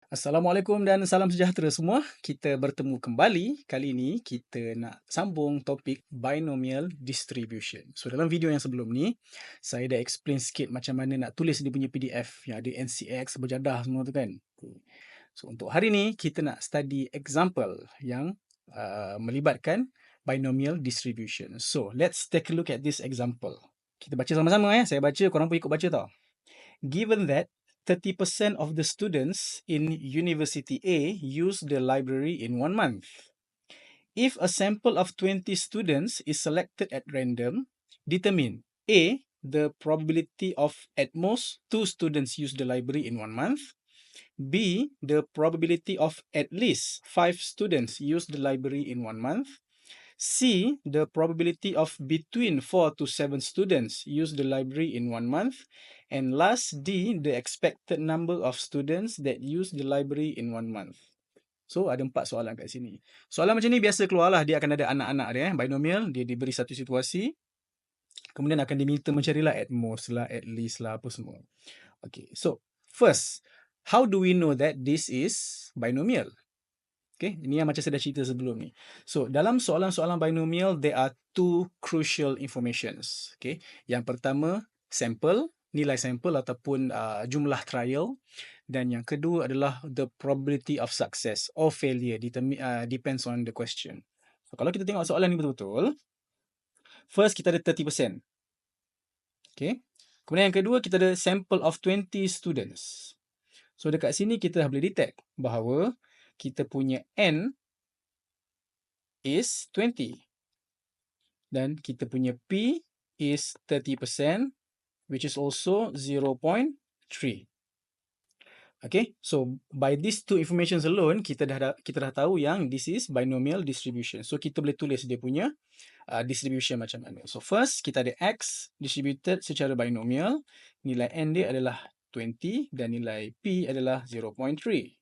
Assalamualaikum dan salam sejahtera semua. Kita bertemu kembali. Kali ini kita nak sambung topik binomial distribution. So dalam video yang sebelum ni, saya dah explain sikit macam mana nak tulis dia punya PDF yang ada NCX, berjadah semua tu kan. So untuk hari ni kita nak study example yang melibatkan binomial distribution. So let's take a look at this example. Kita baca sama-sama ya. Saya baca, korang pun ikut baca tau. Given that 30% of the students in University A use the library in 1 month. If a sample of 20 students is selected at random, determine A, the probability of at most 2 students use the library in 1 month, B, the probability of at least 5 students use the library in 1 month, C, the probability of between 4 to 7 students use the library in 1 month. And last, D, the expected number of students that use the library in 1 month. So, ada 4 soalan kat sini. Soalan macam ni biasa keluarlah. Dia akan ada anak-anak dia. Binomial, dia diberi satu situasi. Kemudian akan diminta mencarilah at most lah, at least lah, apa semua. Okay, so first, how do we know that this is binomial? Okay, ini yang macam saya dah cerita sebelum ni. So, dalam soalan-soalan binomial, there are two crucial informations. Okay, yang pertama, sampel, nilai sampel ataupun jumlah trial. Dan yang kedua adalah the probability of success or failure, depends on the question. So, kalau kita tengok soalan ni betul-betul, first kita ada 30%. Okay, kemudian yang kedua kita ada sample of 20 students. So, dekat sini kita dah boleh detect bahawa kita punya N is 20. Dan kita punya P is 30%, which is also 0.3. Okay, so by these two informations alone, kita dah tahu yang this is binomial distribution. So, kita boleh tulis dia punya distribution macam mana. So, first, kita ada X distributed secara binomial. Nilai N dia adalah 20 dan nilai P adalah 0.3.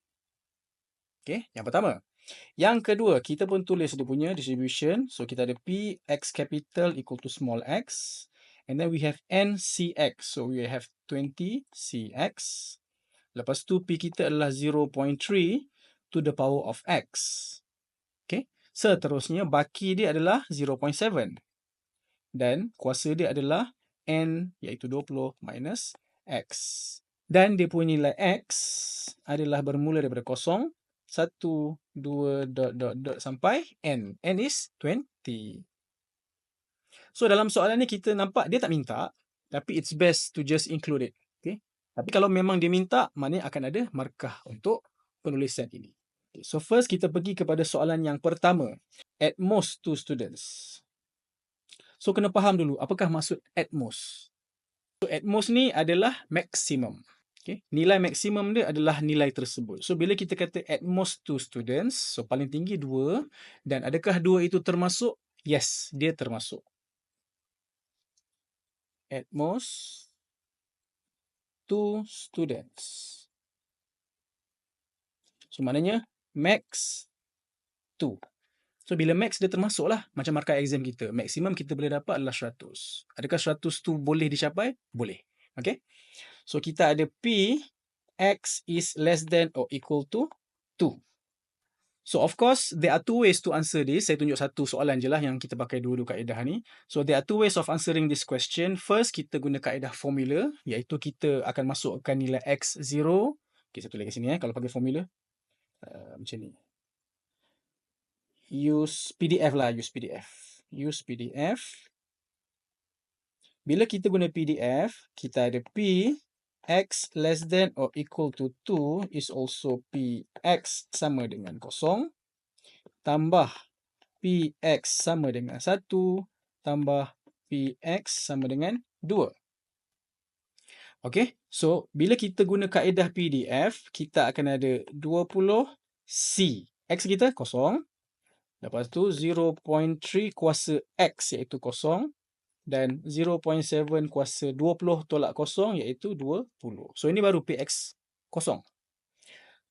Okay, yang pertama. Yang kedua, kita pun tulis dia punya distribution. So, kita ada P X capital equal to small x. And then we have NCX. So, we have 20CX. Lepas tu, P kita adalah 0.3 to the power of X. Okay. Seterusnya, baki dia adalah 0.7. Dan kuasa dia adalah N, iaitu 20 minus X. Dan dia punya nilai X adalah bermula daripada 0, 1, 2, sampai N. N is 20. So, dalam soalan ni kita nampak dia tak minta, tapi it's best to just include it. Okay? Tapi kalau memang dia minta, maknanya akan ada markah untuk penulisan ini. Okay, so, first kita pergi kepada soalan yang pertama. At most 2 students. So, kena faham dulu, apakah maksud at most? So, at most ni adalah maksimum. Okay. Nilai maksimum dia adalah nilai tersebut. So, bila kita kata at most 2 students, so paling tinggi 2, dan adakah 2 itu termasuk? Yes, dia termasuk. At most 2 students. So, maknanya max 2. So, bila max dia termasuklah, macam markah exam kita. Maksimum kita boleh dapat adalah 100. Adakah 100 tu boleh dicapai? Boleh. Okay. So, kita ada P, X is less than or equal to 2. So, of course, there are two ways to answer this. Saya tunjuk satu soalan je lah yang kita pakai dua-dua kaedah ni. So, there are two ways of answering this question. First, kita guna kaedah formula, iaitu kita akan masukkan nilai X 0. Okay, saya tulis kat sini kalau pakai formula. Macam ni. Use PDF lah, use PDF. Use PDF. Bila kita guna PDF, kita ada P, X less than or equal to 2 is also Px sama dengan 0, tambah Px sama dengan 1, tambah Px sama dengan 2. Okay, so bila kita guna kaedah PDF, kita akan ada 20C. X kita 0. Lepas tu 0.3 kuasa X iaitu 0. Dan 0.7 kuasa 20 tolak 0 iaitu 20. So, ini baru Px 0.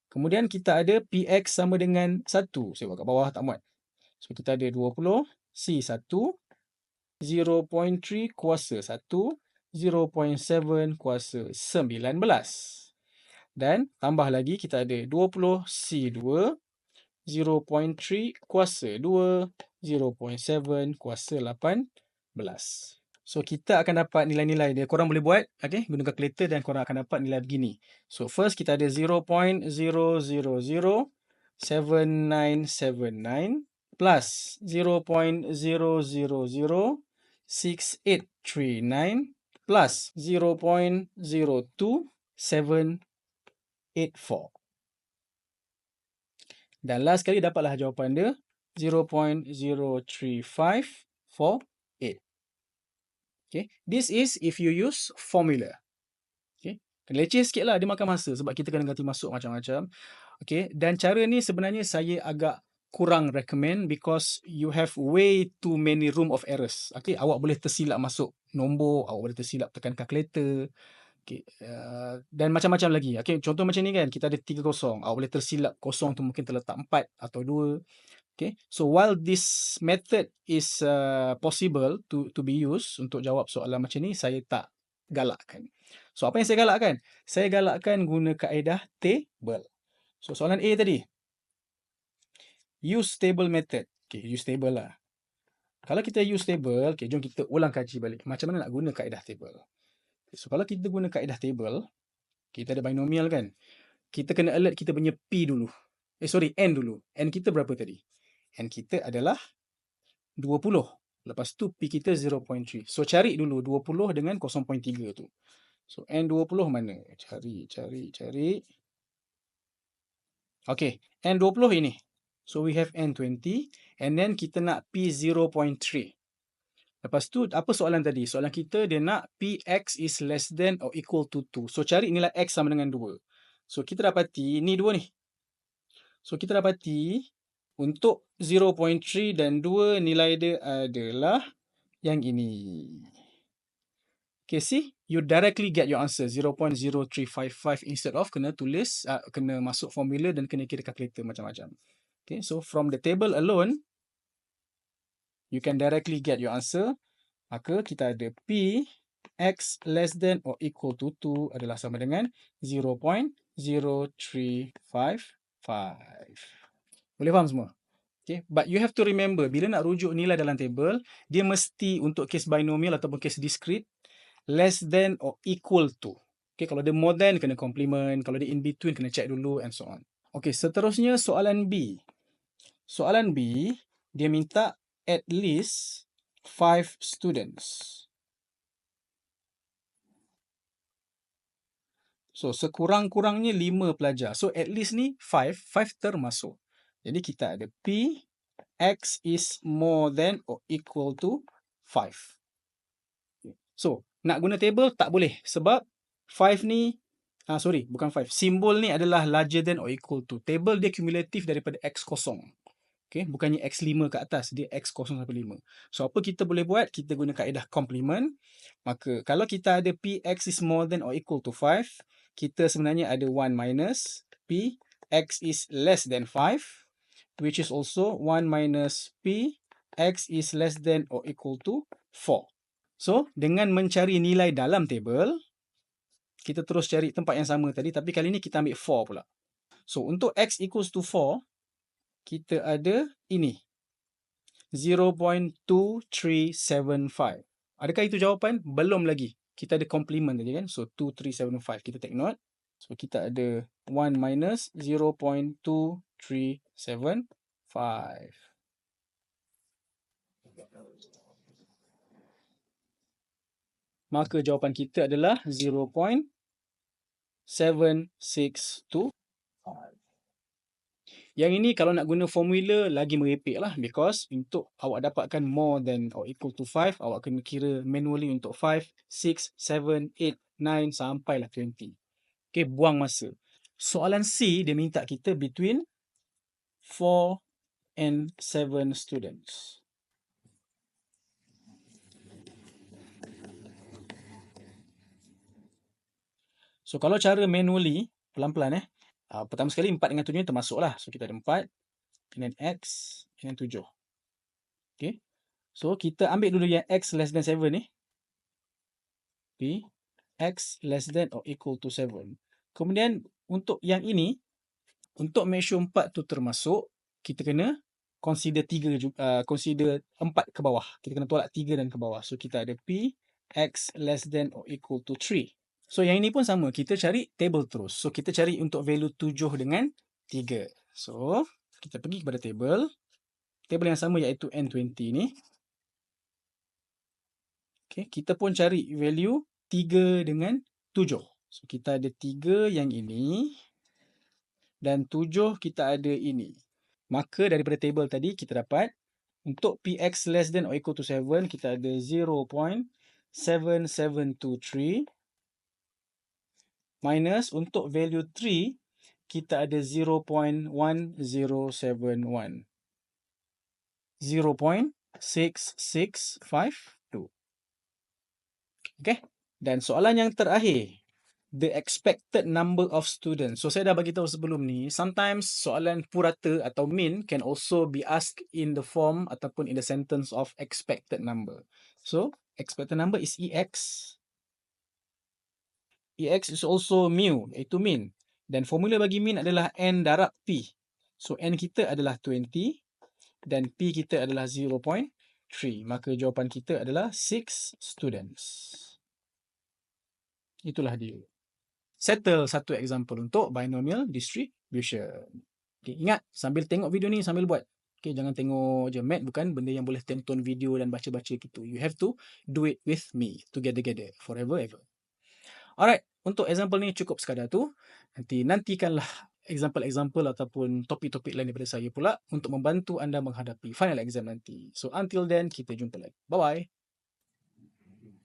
Kemudian kita ada Px sama dengan 1. Saya buat kat bawah tak muat. So, kita ada 20 C1, 0.3 kuasa 1, 0.7 kuasa 19. Dan tambah lagi kita ada 20C2, 0.3 kuasa 2, 0.7 kuasa 18. So, kita akan dapat nilai-nilai dia. Korang boleh buat, okay, guna kalkulator dan korang akan dapat nilai begini. So, first kita ada 0.0007979 plus 0.0006839 plus 0.02784. Dan last kali dapatlah jawapan dia 0.03548. Okay. This is if you use formula. Okay. Leceh sikit lah, dia makan masa sebab kita kena ganti masuk macam-macam. Okay. Dan cara ni sebenarnya saya agak kurang recommend because you have way too many room of errors. Okay. Awak boleh tersilap masuk nombor, awak boleh tersilap tekan kalkulator. Okay. Dan macam-macam lagi. Okay. Contoh macam ni kan, kita ada 3 kosong. Awak boleh tersilap kosong tu mungkin terletak 4 atau 2. Okay. So while this method is possible to be used untuk jawab soalan macam ni, saya tak galakkan. So apa yang saya galakkan? Saya galakkan guna kaedah table. So soalan A tadi, use table method. Okay, use table lah. Kalau kita use table, okay, jom kita ulang kaji balik. Macam mana nak guna kaedah table? Okay, so kalau kita guna kaedah table, kita ada binomial kan? Kita kena alert kita punya P dulu. N dulu. N kita berapa tadi? N kita adalah 20. Lepas tu P kita 0.3. So cari dulu 20 dengan 0.3 tu. So N20 mana? Cari. Okay, N20 ini. So we have N20 and then kita nak P 0.3. Lepas tu apa soalan tadi? Soalan kita dia nak Px is less than or equal to 2. So cari nilai x sama dengan 2. So kita dapati ni 2 ni. So kita dapati untuk 0.3 dan 2 nilai dia adalah yang ini. Okay, see? You directly get your answer 0.0355 instead of kena tulis, kena masuk formula dan kena kira kalkulator macam-macam. Okay, so from the table alone, you can directly get your answer. Maka kita ada P x less than or equal to 2 adalah sama dengan 0.0355. Boleh faham semua? Okay. But you have to remember, bila nak rujuk nilai dalam table, dia mesti untuk case binomial ataupun case discrete, less than or equal to. Okay, kalau dia more than, kena complement. Kalau dia in between, kena check dulu and so on. Okay, seterusnya soalan B. Soalan B, dia minta at least 5 students. So, sekurang-kurangnya 5 pelajar. So, at least ni 5 termasuk. Jadi, kita ada P, X is more than or equal to 5. So, nak guna table tak boleh. Sebab 5 ni, bukan 5. Simbol ni adalah larger than or equal to. Table dia cumulative daripada X kosong. Okay, bukannya X5 ke atas. Dia X0 sampai 5. So, apa kita boleh buat? Kita guna kaedah complement. Maka, kalau kita ada Px is more than or equal to 5, kita sebenarnya ada 1 minus P, X is less than 5, which is also 1 minus P, X is less than or equal to 4. So, dengan mencari nilai dalam table, kita terus cari tempat yang sama tadi, tapi kali ni kita ambil 4 pula. So, untuk X equals to 4, kita ada ini. 0.2375. Adakah itu jawapan? Belum lagi. Kita ada complement tadi kan. So, 2375. Kita take note. So, kita ada 1 minus 0.2375. Maka jawapan kita adalah 0.762. Yang ini kalau nak guna formula lagi merepek lah. Because untuk awak dapatkan more than or equal to 5, awak kena kira manually untuk 5, 6, 7, 8, 9 sampailah 20. Okay, buang masa. Soalan C, dia minta kita between 4 and 7 students. So, kalau cara manually, pelan-pelan pertama sekali 4 dengan 7 ni termasuk lah. So, kita ada 4, and then X, and then 7. Okay. So, kita ambil dulu yang X less than 7 ni. P, X less than or equal to 7. Kemudian, untuk yang ini, untuk make sure 4 tu termasuk, kita kena consider 3 consider 4 ke bawah. Kita kena tolak 3 dan ke bawah. So kita ada P X less than or equal to 3. So yang ini pun sama, kita cari table terus. So kita cari untuk value 7 dengan 3. So kita pergi kepada table yang sama iaitu N20 ni. Okay, kita pun cari value 3 dengan 7. So kita ada 3 yang ini dan 7 kita ada ini. Maka daripada table tadi kita dapat untuk Px less than or equal to 7 kita ada 0.7723 minus untuk value 3 kita ada 0.1071. 0.6652. Okay. Dan soalan yang terakhir, the expected number of students. So saya dah bagi tahu sebelum ni, sometimes soalan purata atau min can also be asked in the form ataupun in the sentence of expected number. So expected number is EX. EX is also mu, iaitu min. Dan formula bagi min adalah N darab P. So N kita adalah 20 dan P kita adalah 0.3. Maka jawapan kita adalah 6 students. Itulah dia. Settle satu example untuk binomial distribution. Okay, ingat, sambil tengok video ni, sambil buat. Okay, jangan tengok je math, bukan benda yang boleh tonton video dan baca-baca gitu. You have to do it with me, together, forever, ever. Alright, untuk example ni cukup sekadar tu. Nantikanlah example-example ataupun topik-topik lain daripada saya pula untuk membantu anda menghadapi final exam nanti. So until then, kita jumpa lagi. Bye-bye.